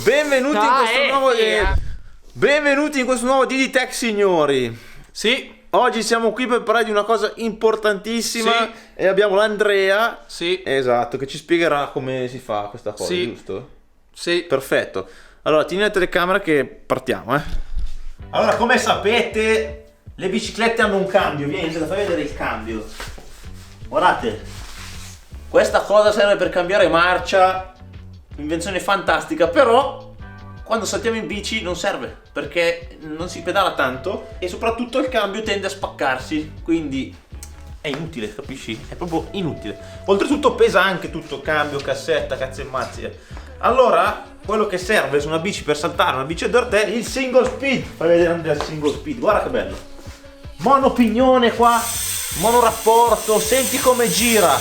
Benvenuti in questo nuovo Benvenuti in questo nuovo DD Tech, signori. Sì. Oggi siamo qui per parlare di una cosa importantissima, sì. E abbiamo l'Andrea, sì, esatto, che ci spiegherà come si fa questa cosa, sì. Giusto? Sì. Perfetto. Allora, tieni la telecamera che partiamo, Allora, come sapete, le biciclette hanno un cambio. Vieni, te fai vedere il cambio. Guardate, questa cosa serve per cambiare marcia, invenzione fantastica, però quando saltiamo in bici non serve perché non si pedala tanto e soprattutto il cambio tende a spaccarsi, quindi è inutile, capisci? È proprio inutile. Oltretutto pesa anche tutto, cambio, cassetta, cazzo e mazzi. Allora, quello che serve su una bici per saltare, una bici dirt, è il single speed. Fai vedere Andrea il single speed, guarda che bello. Monopignone qua, monorapporto, senti come gira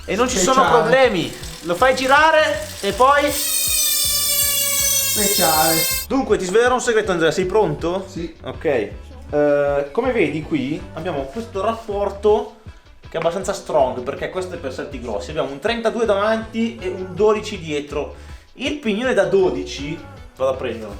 e non ci sono problemi. Lo fai girare e poi speciale. Dunque, ti svelerò un segreto, Andrea, sei pronto? Sì. Ok. Come vedi qui abbiamo questo rapporto che è abbastanza strong, perché questo è per salti grossi. Abbiamo un 32 davanti e un 12 dietro. Il pignone da 12, vado a prenderlo.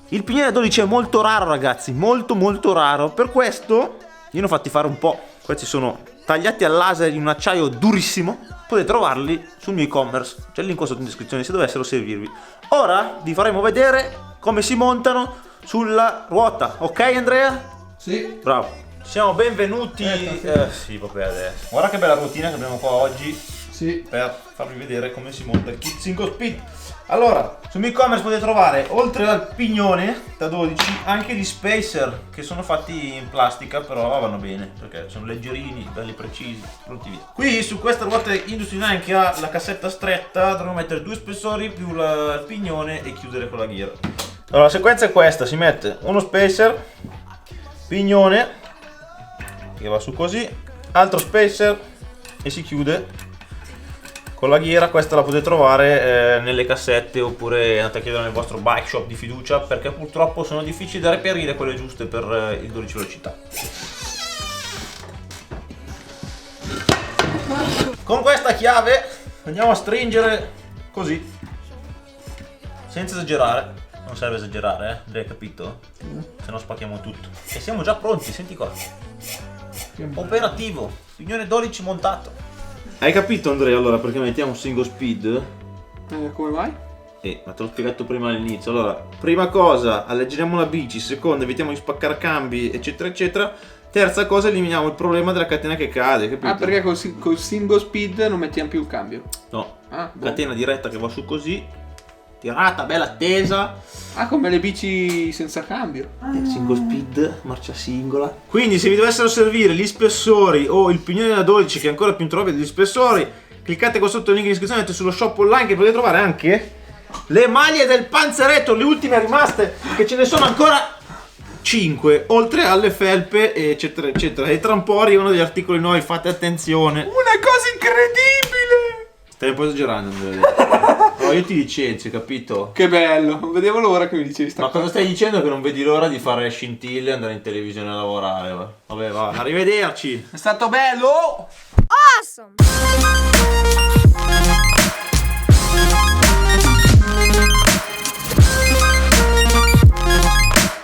Il pignone da 12 è molto raro, ragazzi, molto raro. Per questo io ne ho fatti fare un po'. Questi sono tagliati al laser in un acciaio durissimo. Potete trovarli sul mio e-commerce, c'è il link qua sotto in descrizione se dovessero servirvi. Ora vi faremo vedere come si montano sulla ruota, ok Andrea? Sì. Bravo. Siamo benvenuti. Sì, vabbè, adesso. Guarda che bella routine che abbiamo qua oggi. Sì. Per farvi vedere come si monta il kit single speed. Allora, sul mio e-commerce potete trovare, oltre al pignone da 12, anche gli spacer che sono fatti in plastica, però vanno bene perché sono leggerini, belli precisi, pronti via. Qui su questa ruota Industry 9 che ha la cassetta stretta dovremo mettere due spessori più il pignone e chiudere con la ghiera. Allora, la sequenza è questa: si mette uno spacer, pignone che va su così, altro spacer e si chiude con la ghiera. Questa la potete trovare nelle cassette oppure andate a chiedere nel vostro bike shop di fiducia, perché purtroppo sono difficili da reperire quelle giuste per il 12 velocità. Con questa chiave andiamo a stringere così, senza esagerare. Non serve esagerare, Andrea, hai capito? Se no spacchiamo tutto. E siamo già pronti, senti qua. Operativo, pignone 12 montato. Hai capito, Andrea, allora perché mettiamo un single speed? Come mai? Ma te l'ho spiegato prima all'inizio. Allora, prima cosa, alleggeriamo la bici. Seconda, evitiamo di spaccare cambi, eccetera eccetera. Terza cosa, eliminiamo il problema della catena che cade, capito? Ah, perché col single speed non mettiamo più il cambio? No, boh. Catena diretta che va su così, tirata, bella tesa. Ah, come le bici senza cambio. Single speed, marcia singola. Quindi se vi dovessero servire gli spessori o il pignone da 12 che è ancora più introvabile degli spessori, cliccate qua sotto il link in descrizione, andate sullo shop online che potete trovare anche le maglie del panzeretto, le ultime rimaste, che ce ne sono ancora 5, oltre alle felpe eccetera eccetera. E tra un po' arrivano degli articoli nuovi, fate attenzione. Una cosa incredibile! Stai un po' esagerando, Andrea. No, io ti licenzio, capito? Che bello, non vedevo l'ora che mi dicevi sta Ma cosa. cosa stai dicendo? Che non vedi l'ora di fare scintille e andare in televisione a lavorare? Va? Vabbè, va, arrivederci. È stato bello! Awesome!